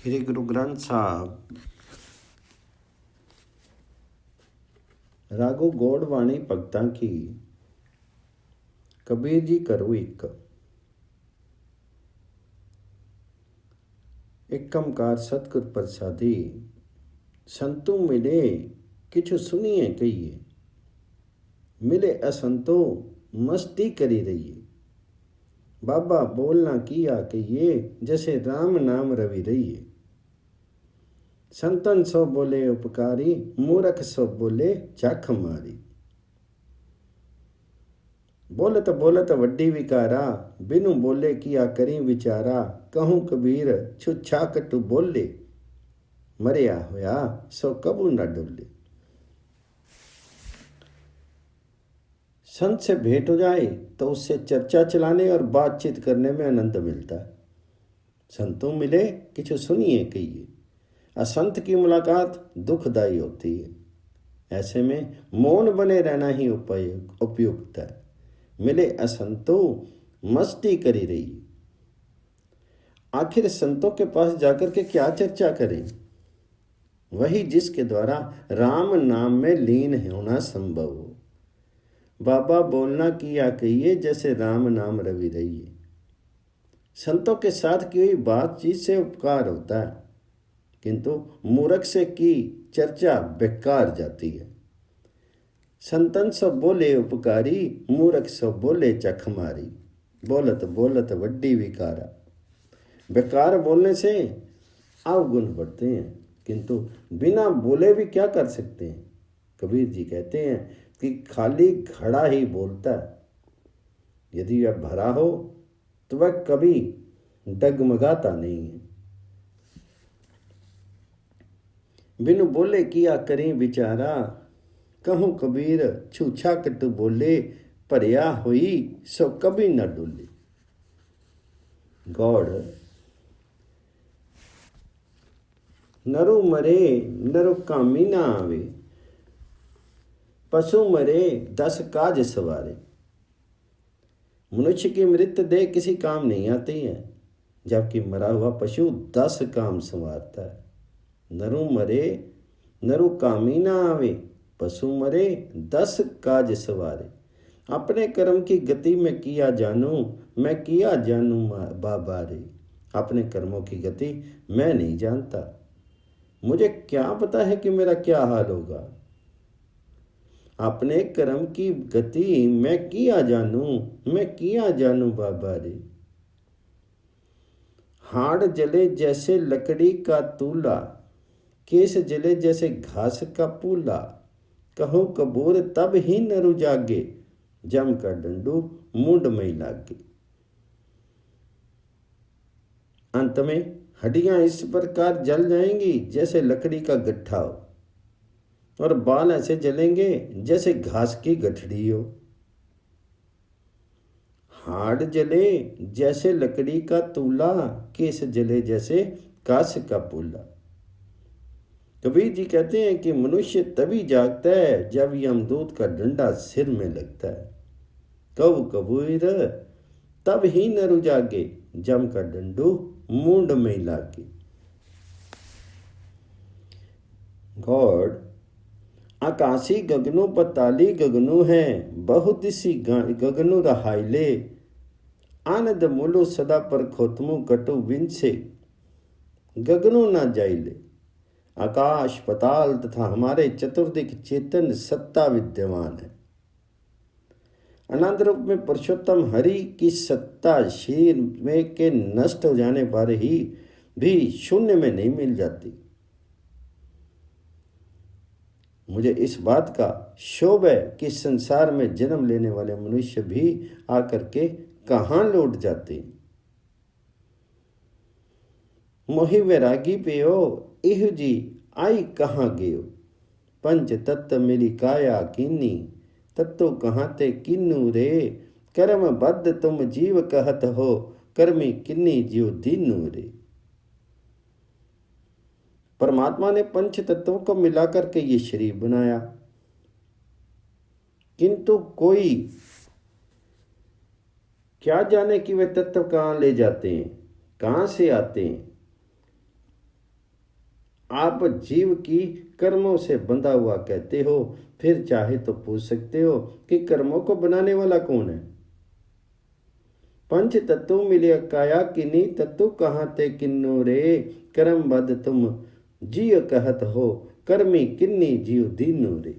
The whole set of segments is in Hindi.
श्री गुरु ग्रंथ साहब रागो गौड़वाणी भगतां की। कबीर जी करो एक कमकार सतगुर प्रसादी। संतों मिले किछु सुनिए कहिए, मिले असंतो मस्ती करी रहिए। बाबा बोलना किया कहिए, जैसे राम नाम रवि रहिए। संतन सो बोले उपकारी, मूर्ख सो बोले चख मारी। बोलत वड्डी विकारा, बिनु बोले किया करी विचारा। कहूँ कबीर छुच्छा कटु बोले, मरिया होया सो कबू न डोले। संत से भेंट हो जाए तो उससे चर्चा चलाने और बातचीत करने में आनंद मिलता है। संतों मिले किछु सुनिए कहिए, असंत की मुलाकात दुखदायी होती है। ऐसे में मौन बने रहना ही उपयुक्त है। मिले असंतो मस्ती करी रही। आखिर संतों के पास जाकर के क्या चर्चा करें? वही जिसके द्वारा राम नाम में लीन होना संभव हो। बाबा बोलना किया कहिए, जैसे राम नाम रवि रहिए। संतों के साथ की हुई बातचीत से उपकार होता है, किंतु मूर्ख से की चर्चा बेकार जाती है। संतन सब बोले उपकारी, मूर्ख सब बोले चख मारी। बोलत वड्डी विकारा। बेकार बोलने से अवगुण बढ़ते हैं, किंतु बिना बोले भी क्या कर सकते हैं। कबीर जी कहते हैं कि खाली घड़ा ही बोलता है। यदि वह भरा हो तो वह कभी डगमगाता नहीं है। बिनु बोले किया करें विचारा। कहूँ कबीर छूछा कटु बोले, भरिया हुई सो कभी न डोले। गौड़ नरु मरे नरु कामी ना आवे, पशु मरे 10 काज सवारे। मनुष्य की मृत देह किसी काम नहीं आती है, जबकि मरा हुआ पशु 10 काम संवारता है। नरु मरे नरु कामी ना आवे, पशु मरे 10 काज सवारे। अपने कर्म की गति में किया जानूं, मैं किया जानूं बाबा रे। अपने कर्मों की गति मैं नहीं जानता, मुझे क्या पता है कि मेरा क्या हाल होगा। अपने कर्म की गति मैं किया जानूं बाबा रे। हाड़ जले जैसे लकड़ी का तूला, केस जले जैसे घास का पूला। कहूँ कबूर तब ही नरु जागे, जम का डंडू मुंड में लागे। अंत में हड्डियां इस प्रकार जल जाएंगी जैसे लकड़ी का गट्ठा हो, और बाल ऐसे जलेंगे जैसे घास की गठड़ी हो। हाड़ जले जैसे लकड़ी का तूला, केस जले जैसे घास का पूला। कबीर जी कहते हैं कि मनुष्य तभी जागता है जब यमदूत का डंडा सिर में लगता है। कबूर तब ही नरु जागे, जम का डंडू मुंड में लागे। गॉड आकाशी गगनु पताली गगनु है, बहुत सी गगनु रहाइले। आनंद मूलो सदा पर खोतमु कटु विंसे, गगनु ना जाइले। आकाश पताल तथा हमारे चतुर्दिक चेतन सत्ता विद्यमान है। अनंत रूप में पुरुषोत्तम हरि की सत्ता शरीर में के नष्ट हो जाने पर ही भी शून्य में नहीं मिल जाती। मुझे इस बात का शोभ है कि संसार में जन्म लेने वाले मनुष्य भी आकर के कहाँ लौट जाते। मोहि वैरागी पेयो इह जी आई कहाँ गयो। पंच तत्व मिली काया कीनी, तत्व कहाँ ते किन्नू रे। कर्म बद्ध तुम जीव कहत हो, कर्मी किन्नी जीव दीनू रे। परमात्मा ने पंच तत्वों को मिलाकर के ये शरीर बनाया, किंतु कोई क्या जाने कि वे तत्व कहाँ ले जाते हैं, कहाँ से आते हैं। आप जीव की कर्मों से बंधा हुआ कहते हो, फिर चाहे तो पूछ सकते हो कि कर्मों को बनाने वाला कौन है। पंच तत्व मिले काया किन्नी तत्व कहाँ ते किन्नो रे, कर्म बद तुम जिय कहत हो, कर्मी किन्नी जीव दीनो रे।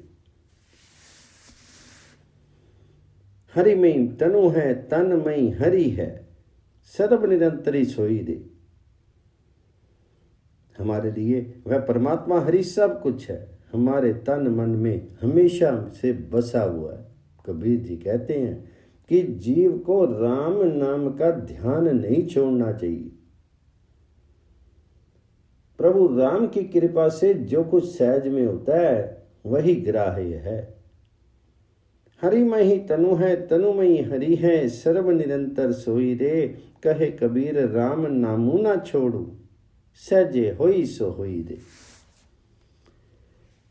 हरिमयी तनु है तनमयी हरि है, सर्व निरंतरी सोई रे। हमारे लिए वह परमात्मा हरि सब कुछ है, हमारे तन मन में हमेशा से बसा हुआ है। कबीर जी कहते हैं कि जीव को राम नाम का ध्यान नहीं छोड़ना चाहिए। प्रभु राम की कृपा से जो कुछ सहज में होता है वही ग्राह्य है। हरिमयी तनु है तनुमयी हरि है, सर्व निरंतर सोई रे। कहे कबीर राम नामू ना छोड़ू, सहजे होई सो होई रे।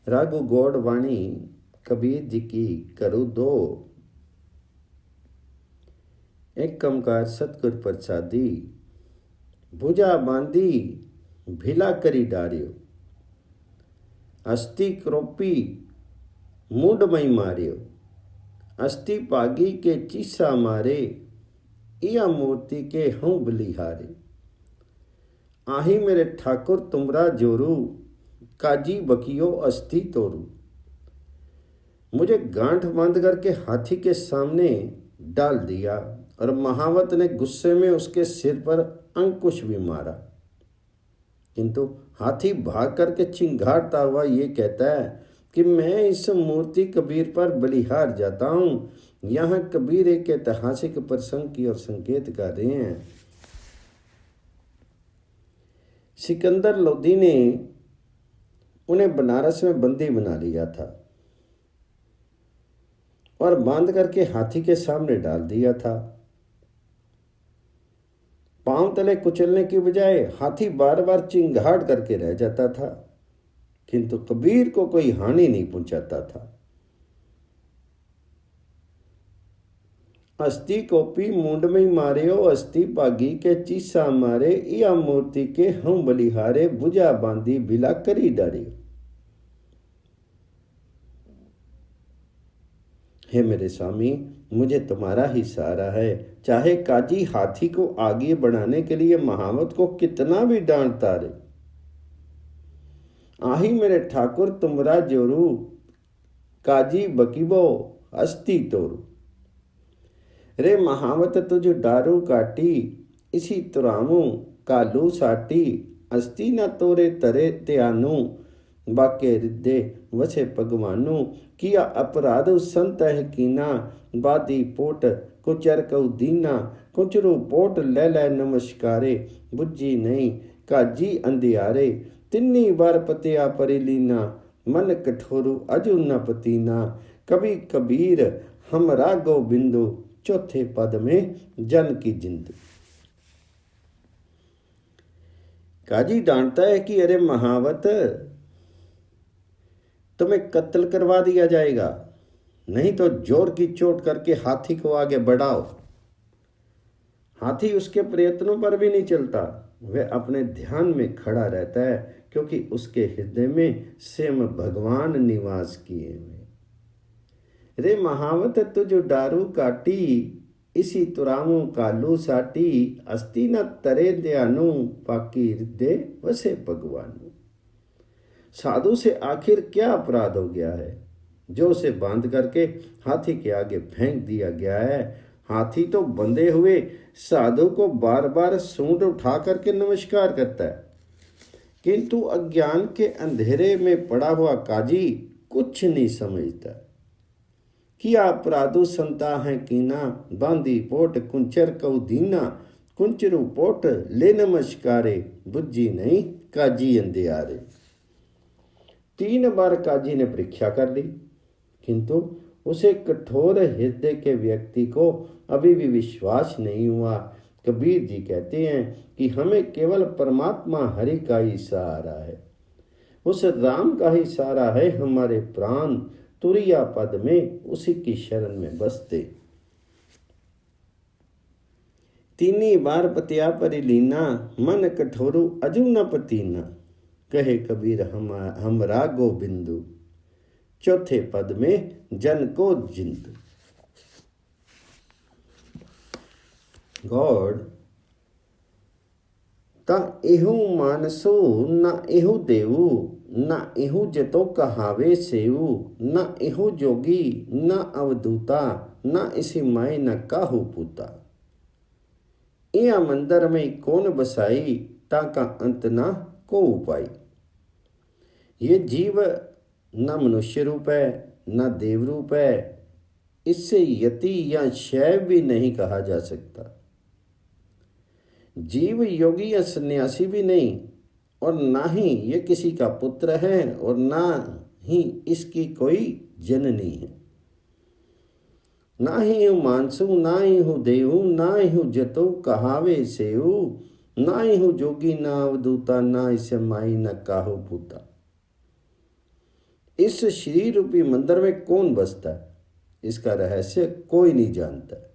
रागु गौड़ वाणी कबीर जी की करू दो, एक कमकार सतगुर प्रसादी, भुजा बांधी भिला करी डारियो, अस्थि क्रोपी मूड मई मारियो, अस्थि पागी के चीसा मारे, इया मूर्ति के हूँ बलिहारे। आही मेरे ठाकुर तुमरा जोरू, काजी बकियो अस्थि तोरू। मुझे गांठ बांध करके हाथी के सामने डाल दिया और महावत ने गुस्से में उसके सिर पर अंकुश भी मारा, किंतु हाथी भाग करके चिंघाड़ता हुआ ये कहता है कि मैं इस मूर्ति कबीर पर बलिहार जाता हूँ। यहाँ कबीर एक ऐतिहासिक प्रसंग की ओर संकेत कर रहे हैं। सिकंदर लोदी ने उन्हें बनारस में बंदी बना लिया था और बांध करके हाथी के सामने डाल दिया था। पांव तले कुचलने की बजाय हाथी बार बार चिंगाड़ करके रह जाता था, किंतु कबीर को कोई हानि नहीं पहुंचाता था। अस्थि कोपी मुंड में मारियो, अस्थि पागी के चीसा मारे, या मूर्ति के हम बलिहारे, भुजा बांधी बिला करी डारियो। हे मेरे स्वामी, मुझे तुम्हारा ही सहारा है। चाहे काजी हाथी को आगे बढ़ाने के लिए महावत को कितना भी डांटता रहे। आही मेरे ठाकुर तुमरा जोरू, काजी बकीबो अस्थि तोरू। रे महावत तुझ डारू काटी, इसी तुरामू कालू साटी, अस्थि न तोरे तरे त्यानू, बाके हृदय वसे भगवानू। किया अपराध संत है कीना, बादी पोट कुचर कऊ दीना, कुचरू पोट ले ले नमस्कारे, बुझी नहीं काजी अंधियारे। तिन्नी बार पतिया परिलीना, मन कठोरू अजू न पतीना। कभी कबीर हमरा गोबिंदु, चौथे पद में जन की जिंद। काजी डांटता है कि अरे महावत, तुम्हें कत्ल करवा दिया जाएगा, नहीं तो जोर की चोट करके हाथी को आगे बढ़ाओ। हाथी उसके प्रयत्नों पर भी नहीं चलता, वह अपने ध्यान में खड़ा रहता है, क्योंकि उसके हृदय में स्वयं भगवान निवास किए हुए। रे महावत तुझ डारू काटी, इसी तुरामू कालू साटी, अस्थि न तरे दयानु, पाकी हृदय वसे भगवानू। साधु से आखिर क्या अपराध हो गया है जो उसे बांध करके हाथी के आगे फेंक दिया गया है। हाथी तो बंधे हुए साधु को बार बार सूंड उठा करके नमस्कार करता है, किंतु अज्ञान के अंधेरे में पड़ा हुआ काजी कुछ नहीं समझता। किया अपराधु संता है कीना, बांधी पोट कुंचर कऊ दीना, कुंचरू पोट ले नमस्कारे, बुझी नहीं काजी अंधियारे। 3 बार काजी ने परीक्षा कर ली, किंतु उसे कठोर हृदय के व्यक्ति को अभी भी विश्वास नहीं हुआ। कबीर जी कहते हैं कि हमें केवल परमात्मा हरि का ही सहारा है, उस राम का ही सहारा है। हमारे प्राण तुरिया पद में उसी की शरण में बसते। 3 बार पतिया परिलीना, मन कठोरू अजू न पतीना। कहे कबीर हमरा गोबिंदु। चौथे पद में जन को जिंद। गॉड ता एहू मानसो ना एहू देवू, ना एहू जतो कहावे सेऊ, ना एहू जोगी ना अवधूता, ना इसी माए न काहू पूता। इया मंदिर में कौन बसाई, ताका अंत ना को उपाई। ये जीव न मनुष्य रूप है न देव रूप है, इससे यति या शैव भी नहीं कहा जा सकता। जीव योगी या सन्यासी भी नहीं, और ना ही ये किसी का पुत्र है और ना ही इसकी कोई जननी है। ना ही हूँ मानसू ना ही हूँ देहू, ना ही हूँ जतो कहावे सेऊ, ना ही हूँ जोगी ना अवधूता, ना इसे माई न काहू पूता। इस शरीर रूपी मंदिर में कौन बसता है, इसका रहस्य कोई नहीं जानता।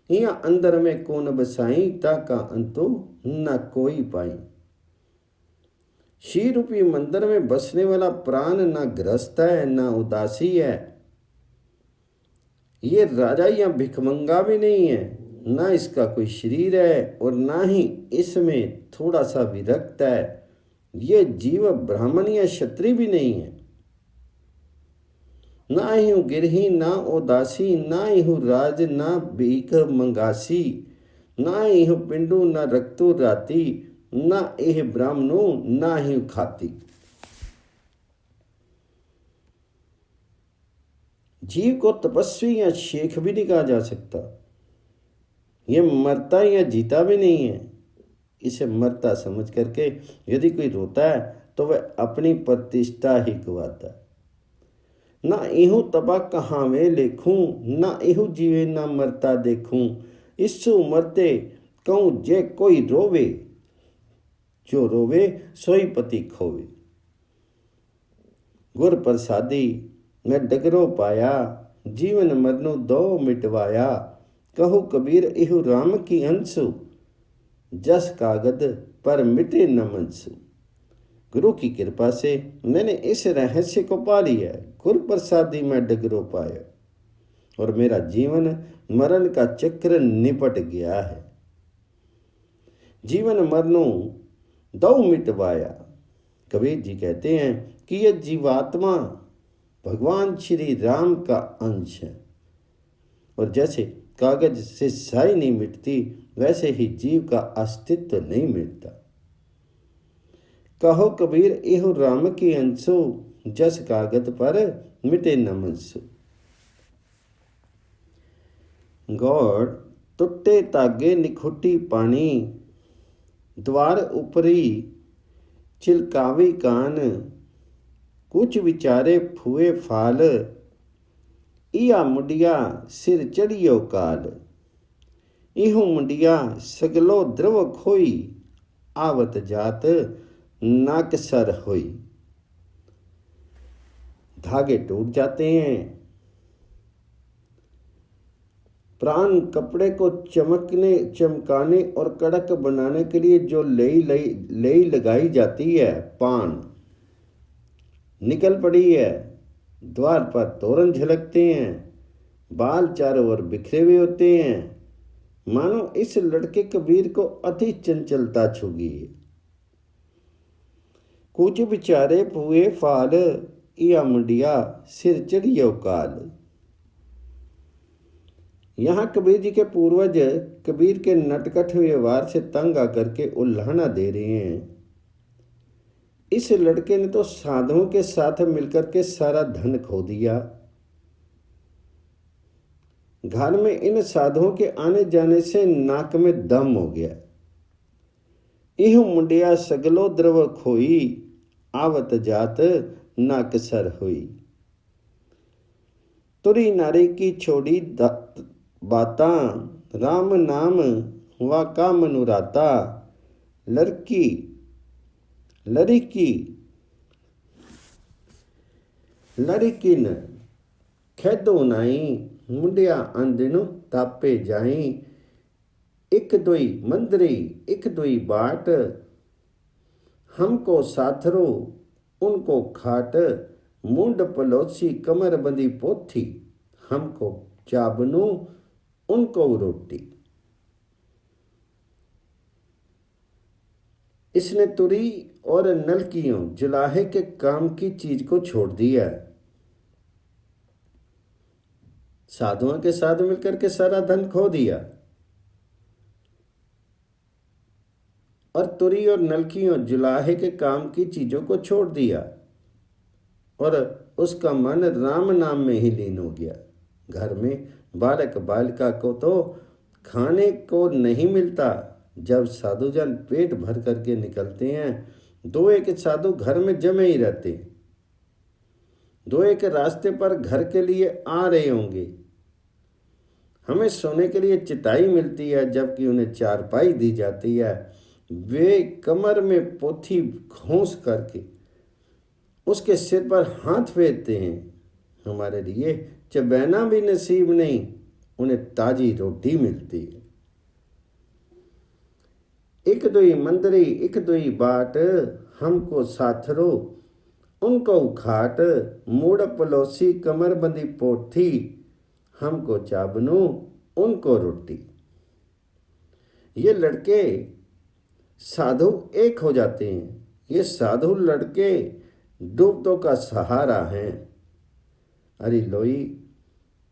यहाँ अंदर में कौन बसाई, ताका अंतो न कोई पाई। शरीर रूपी मंदिर में बसने वाला प्राण न ग्रस्त है न उदासी है। ये राजा या भिखमंगा भी नहीं है, ना इसका कोई शरीर है और ना ही इसमें थोड़ा सा विरक्त है। ये जीव ब्राह्मण या क्षत्रिय भी नहीं है, ना ही हूँ गिरही ना उदासी, ना ही हूँ राज ना भीख मंगासी, ना ही हूँ पिंडू ना रक्तु राती, ना एह ब्राह्मणो ना ही खाती। जीव को तपस्वी या शेख भी नहीं कहा जा सकता। ये मरता या जीता भी नहीं है। इसे मरता समझ करके यदि कोई रोता है तो वह अपनी प्रतिष्ठा ही गवाता है। ना इहू तबा कहाँ में लेखूं, ना इहू जीवे ना मरता देखूं। इसु मरते कहूँ जे कोई रोवे, जो रोवे सोई पति खोवे। गुर प्रसादी मैं डगरो पाया, जीवन मरनो दो मिटवाया। कहो कबीर इहु राम की अंशु, जस कागद पर मिटे न मनसु। गुरु की कृपा से मैंने इस रहस्य को पा लिया है। गुरु प्रसादी मैं डगरो पाया और मेरा जीवन मरण का चक्र निपट गया है। जीवन मरनो दो मिटवाया। कबीर जी कहते हैं कि यह जीवात्मा भगवान श्री राम का अंश है, और जैसे कागज से स्याही नहीं मिटती, वैसे ही जीव का अस्तित्व नहीं मिटता। कहो कबीर एहो राम की अंशो, जस कागज पर मिटे न मनसो। गौड़ टुट्टे तागे निखुटी पानी, द्वार उपरी चिलकावी कान। कुछ विचारे फुए फाल, इया मुंडिया सिर चढ़ियो काल। इहु मुंडिया सगलो द्रव खोई, आवत जात नाक सर होई। धागे टूट जाते हैं। प्राण कपड़े को चमकाने और कड़क बनाने के लिए जो लई लगाई जाती है, पान निकल पड़ी है। द्वार पर तोरण झलकते हैं, बाल चारों ओर बिखरे हुए होते हैं। मानो इस लड़के कबीर को अति चंचलता छू गई है। कुछ बिचारे पुए फाल, इया मुंडिया सिर चढ़ियो काल। यहाँ कबीर जी के पूर्वज कबीर के नटखट व्यवहार से तंग आकर के उल्हाना दे रहे हैं। इस लड़के ने तो साधुओं के साथ मिलकर के सारा धन खो दिया। घर में इन साधुओं के आने जाने से नाक में दम हो गया। इह मुंडिया सगलो द्रव खोई, आवत जात नाक सर हुई। तुरी नारी की छोड़ी बाता, राम नाम वाका मनुराता। लड़किन खेदो नाई, मुंडिया अंदिन तापे जाई। एक दोई मंदरी एक दोई बाट, हमको साथरो उनको खाट, मुंड पलोसी कमर बंदी पोथी, हमको चाबनू उनको रोटी। इसने तुरी और नलकियों जुलाहे के काम की चीज को छोड़ दिया। साधुओं के साथ मिलकर के सारा धन खो दिया और तुरी और नलकियों जुलाहे के काम की चीजों को छोड़ दिया और उसका मन राम नाम में ही लीन हो गया। घर में बालक बालिका को तो खाने को नहीं मिलता। जब साधुजन पेट भर करके निकलते हैं, दो एक साधु घर में जमे ही रहते हैं। दो एक रास्ते पर घर के लिए आ रहे होंगे। हमें सोने के लिए चिताई मिलती है, जबकि उन्हें चारपाई दी जाती है। वे कमर में पोथी घोंस करके उसके सिर पर हाथ फेरते हैं। हमारे लिए चबैना भी नसीब नहीं, उन्हें ताजी रोटी मिलती है। एक दुई मंदरी एक दुई बाट, हमको साथरो उनको उखाट, मूड पलोसी कमर बंदी पोथी, हमको चाबनू उनको रोटी। ये लड़के साधु एक हो जाते हैं। ये साधु लड़के डूबतों का सहारा हैं। अरे लोई,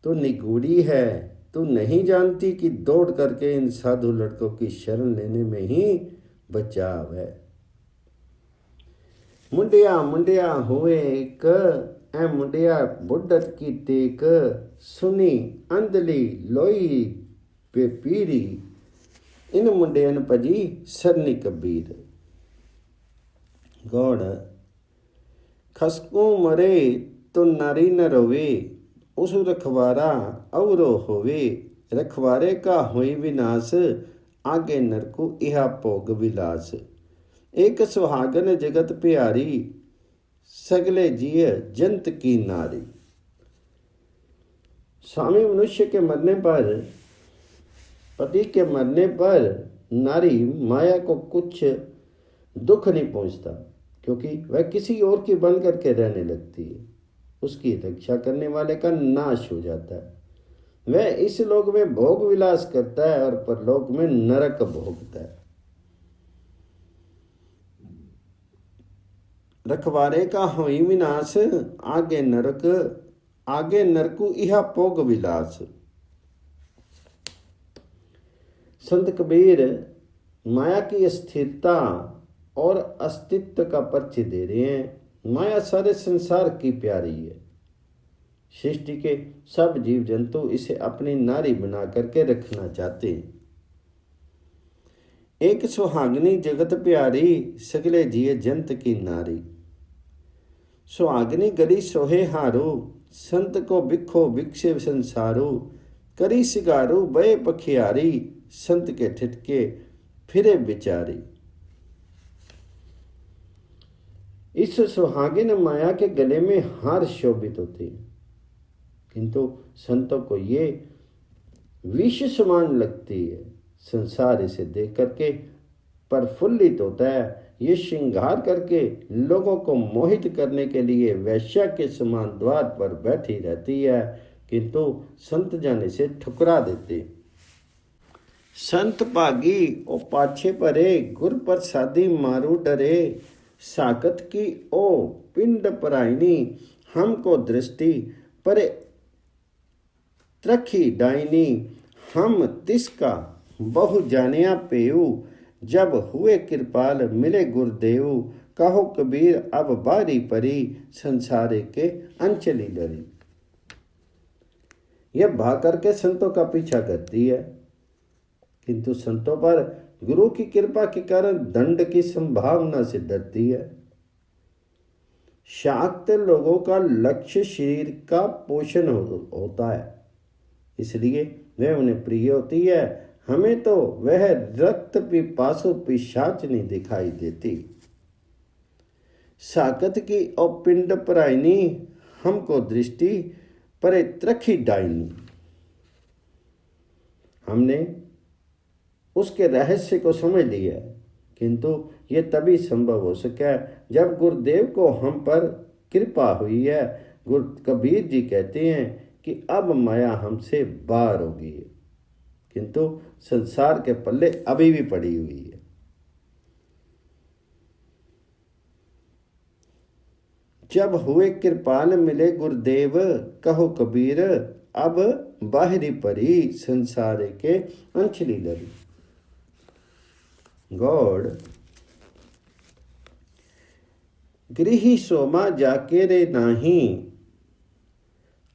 तू निगूढ़ी है, तू नहीं जानती कि दौड़ करके इन साधु लड़कों की शरण लेने में ही बचाव है। मुंडिया मुंडिया हुए एक, ए मुंडिया बुढ़त की टेक, सुनी अंधली लोई पे पीरी, इन मुंडियन भजी सरनी कबीर। गौड़, खसकू मरे तो नारी न रोवे, उस रखवारा अवरो होवे, रखवारे का होई विनाश, आगे नरकु इहा भोग विलास। एक सुहागन जगत प्यारी, सगले जिय जंत की नारी। स्वामी मनुष्य के मरने पर, पति के मरने पर नारी माया को कुछ दुख नहीं पहुंचता, क्योंकि वह किसी और की बन करके रहने लगती है। उसकी रक्षा करने वाले का नाश हो जाता है। वह इस लोक में भोग विलास करता है और परलोक में नरक भोगता है। रखवारे का होई विनाश, आगे नरकु इहा भोग विलास। संत कबीर माया की स्थिरता और अस्तित्व का परिचय दे रहे हैं। माया सारे संसार की प्यारी है। सृष्टि के सब जीव जंतु इसे अपनी नारी बना करके रखना चाहते हैं। एक सुहागनी जगत प्यारी, सगले जिए जंत की नारी। सुहागनी गली सोहे हारो, संत को बिखो भिक्षे संसारो, करी सिगारू बे पखियारी, संत के ठिठके फिरे बिचारी। इस सुहागिन माया के गले में हार शोभित होते हैं, किंतु संतों को ये विष समान लगती है। संसार इसे देख करके प्रफुल्लित होता है। ये श्रृंगार करके लोगों को मोहित करने के लिए वैश्या के समान द्वार पर बैठी रहती है, किंतु संत जन इसे ठुकरा देते। संत भागी ओ पाछे परे, गुर प्रसादी मारू डरे, साकत की ओ पिंड परायनी, हमको दृष्टि परे त्रखी डाइनी, हम तिसका बहु जानिया पेऊ, जब हुए कृपाल मिले गुरुदेव, कहो कबीर अब बारी परी, संसारे के अंचली डरी। यह भाग करके संतों का पीछा करती है, किंतु संतों पर गुरु की कृपा के कारण दंड की संभावना से डरती है। शाक्त लोगों का लक्ष्य शरीर का पोषण होता है, इसलिए वह उन्हें प्रिय होती है। हमें तो वह रक्त पिपासु पिशाच नहीं दिखाई देती। साकत की और पिंड परायनी, हमको दृष्टि परे त्रखी डाइनी। हमने उसके रहस्य को समझ लिया, किंतु ये तभी संभव हो सका जब गुरुदेव को हम पर कृपा हुई है। गुरु कबीर जी कहते हैं कि अब माया हमसे बाहर हो गई है, किंतु संसार के पल्ले अभी भी पड़ी हुई है। जब हुए कृपाल मिले गुरुदेव, कहो कबीर अब बाहरी परी संसार के अंचली लड़ी। गॉड गृही सोमा जाके रे नाही,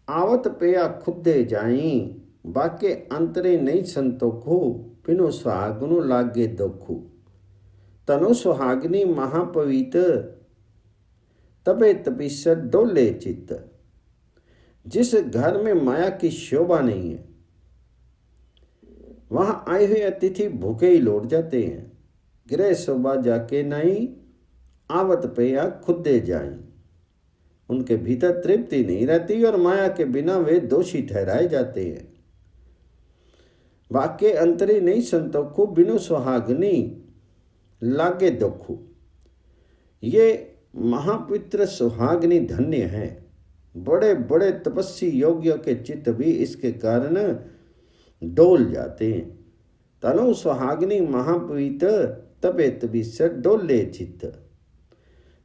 आवत पेया खुदे जाई, बाके अंतरे नहीं संतोखो, पिनो सुहागनु लागे दुखु। तनु सुहागनी महापवित, तबे तपीसर डोले चित्त। जिस घर में माया की शोभा नहीं है, वहां आए हुए अतिथि भूखे ही लौट जाते हैं। गृह शोभा जाके नहीं, आवत पेया खुदे जाई। उनके भीतर तृप्ति नहीं रहती और माया के बिना वे दोषी ठहराए जाते हैं। वाक्य अंतरी नहीं संतोखु, बिनु सुहागनी लागे दुखु। ये महापवित्र सुहागनी धन्य है। बड़े बड़े तपस्वी योगियों के चित्त भी इसके कारण डोल जाते हैं। तनु सुहागनी महापवित्र, तबे तबीसर डोले चित्त।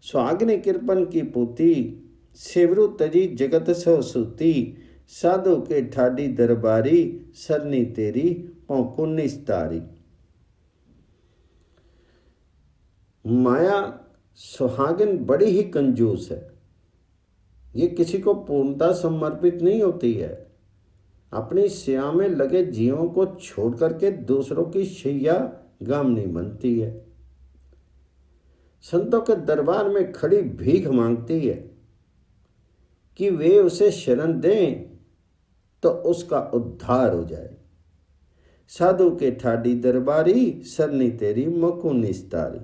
सुहागनी कृपन की पूती, सेवरु तजी जगत सो सूती। साधु के ठाडी दरबारी, सरनी तेरी पौंकु निस्तारी। माया सुहागन बड़ी ही कंजूस है। ये किसी को पूर्णता समर्पित नहीं होती है। अपनी सेवा में लगे जीवों को छोड़ करके दूसरों की शैया गामनी बनती है। संतों के दरबार में खड़ी भीख मांगती है कि वे उसे शरण दें तो उसका उद्धार हो जाए। साधु के ठाडी दरबारी, सरनी तेरी मकु निस्तारी।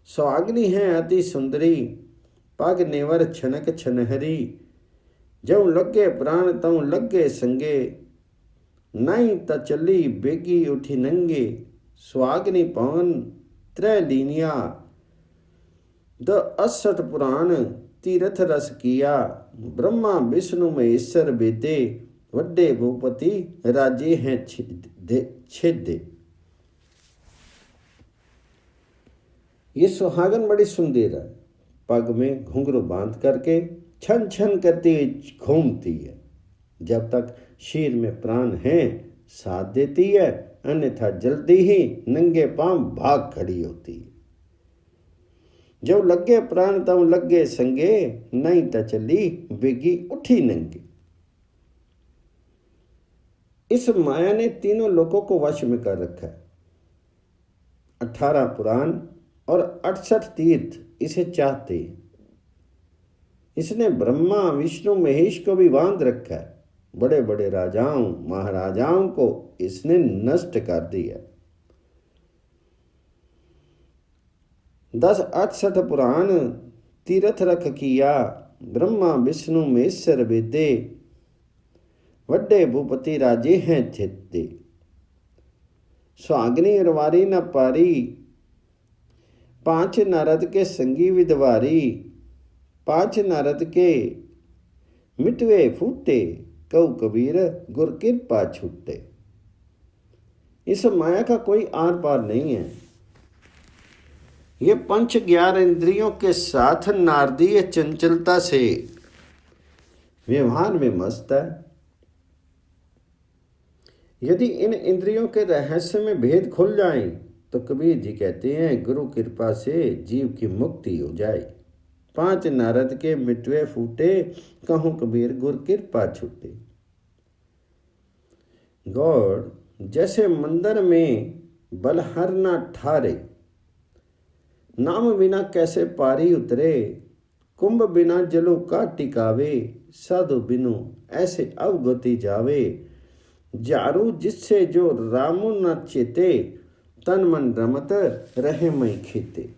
सुहागनी है अति सुंदरी, पग नेवर छनक छनहरी। जऊ लगे प्राण तऊ लगे संगे, नहीं त चली बेगी उठी नंगे। सुहागनी पवन त्रै लीनिया, द 68 पुराण तीर्थ रस किया। ब्रह्मा विष्णु महेश्वर वेदे, वड्डे भूपति राजे हैं छेदे। ये सुहागन बड़ी सुंदर है। पग में घुंघरू बांध करके छन छन करती घूमती है। जब तक शीर में प्राण है साथ देती है, अन्यथा जल्दी ही नंगे पांव भाग खड़ी होती है। जो लगे प्राण तव लगे संगे, नहीं त चली बेगी उठी नंगी। इस माया ने तीनों लोगों को वश में कर रखा है। 18 पुराण और 68 तीर्थ इसे चाहते हैं। इसने ब्रह्मा विष्णु महेश को भी बांध रखा है। बड़े बड़े राजाओं महाराजाओं को इसने नष्ट कर दिया। 10 68 पुराण तीर्थ रख किया। ब्रह्मा विष्णु महेश्वर वेदे, वड्डे भूपति राजे हैं छेदे। सुहागनी अरवारी न पारी, 5 नारद के संगी विधवारी। 5 नारद के मिटवे फूटे, कहु कबीर गुर कृपा छूटे। इस माया का कोई आर पार नहीं है। ये पंच 11 इंद्रियों के साथ नारदीय चंचलता से व्यवहार में मस्त है। यदि इन इंद्रियों के रहस्य में भेद खुल जाए तो कबीर जी कहते हैं गुरु कृपा से जीव की मुक्ति हो जाए। 5 नारद के मिटवे फूटे, कहूं कबीर गुर कृपा छूटे। गॉड जैसे मंदिर में बलहर ना ठारे, नाम बिना कैसे पारी उतरे। कुंभ बिना जलो का टिकावे, साधु बिनु ऐसे अवगति जावे। जारू जिससे जो रामु न चेते, तन मन रमत रहे मई खेते।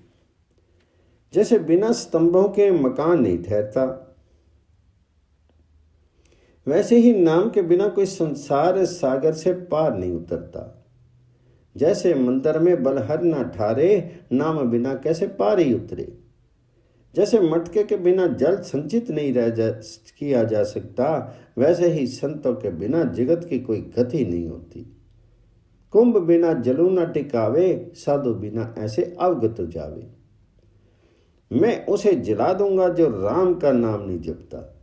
जैसे बिना स्तंभों के मकान नहीं ठहरता, वैसे ही नाम के बिना कोई संसार सागर से पार नहीं उतरता। जैसे मंदिर में बलहर न ठारे, नाम बिना कैसे पारी उतरे। जैसे मटके के बिना जल संचित नहीं किया जा सकता, वैसे ही संतों के बिना जगत की कोई गति नहीं होती। कुंभ बिना जलू न टिकावे, साधु बिना ऐसे अवगत जावे। मैं उसे जला दूंगा जो राम का नाम नहीं जपता।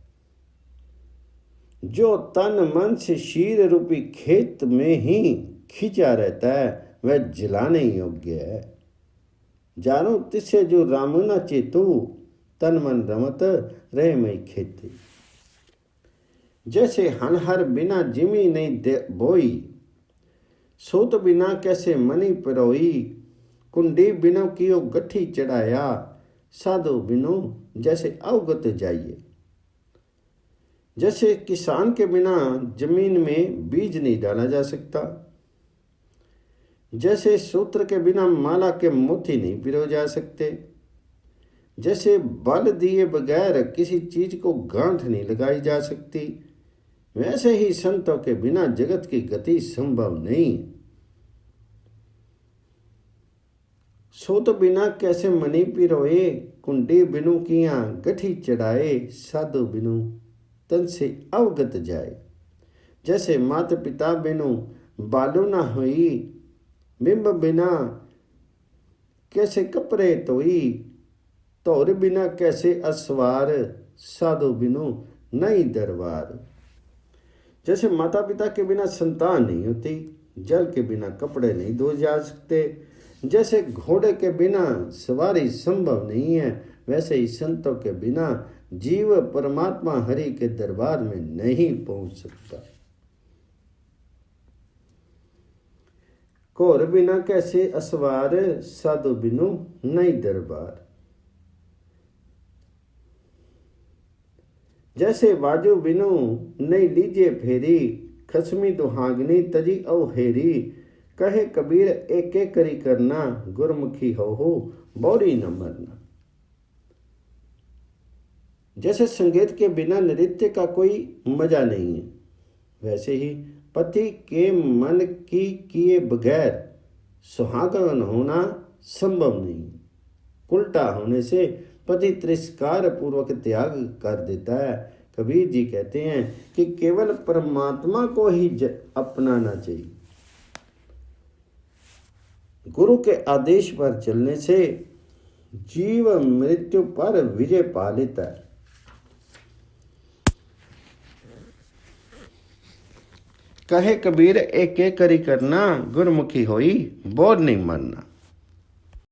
जो तन मन से शीर रूपी खेत में ही खिंचा रहता है, वह जलाने योग्य है। जानो तिसे जो राम न चेतु, तन मन रमत रहे मई खेती। जैसे हनहर बिना जिमी नहीं बोई, सूत बिना कैसे मनी पिरोई। कुंडी बिना कियो गठी चढ़ाया, साधु बिनु जैसे अवगत जाइए। जैसे किसान के बिना जमीन में बीज नहीं डाला जा सकता, जैसे सूत्र के बिना माला के मोती नहीं पिरो जा सकते, जैसे बल दिए बगैर किसी चीज को गांठ नहीं लगाई जा सकती, वैसे ही संतों के बिना जगत की गति संभव नहीं। सूत बिना कैसे मणि पिरोए, कुंडी बिनु किया गठी चढ़ाए। साधु बिनु तन से अवगत जाए। जैसे माता पिता बिनु बालू ना हुई, बिंब बिना कैसे कपड़े धोई। तोर बिना कैसे असवार, साधु बिनु नहीं दरबार। जैसे माता पिता के बिना संतान नहीं होती, जल के बिना कपड़े नहीं धोए जा सकते, जैसे घोड़े के बिना सवारी संभव नहीं है, वैसे ही संतों के बिना जीव परमात्मा हरि के दरबार में नहीं पहुंच सकता। घोर बिना कैसे असवार, साधु बिनु नहीं दरबार। जैसे बाजू बिनु नहीं लीजिए फेरी, खसमी दुहागनी तजी अवहेरी। कहे कबीर एक एक करी करना, गुरमुखी हो बौरी न मरना। जैसे संगीत के बिना नृत्य का कोई मजा नहीं है, वैसे ही पति के मन की किए बगैर सुहागन होना संभव नहीं। उल्टा होने से पति तिरस्कार पूर्वक त्याग कर देता है। कबीर जी कहते हैं कि केवल परमात्मा को ही अपनाना चाहिए। गुरु के आदेश पर चलने से जीव मृत्यु पर विजय पा लेता है। कहे कबीर एक एक करी करना, गुरमुखी होई बोर नहीं मानना।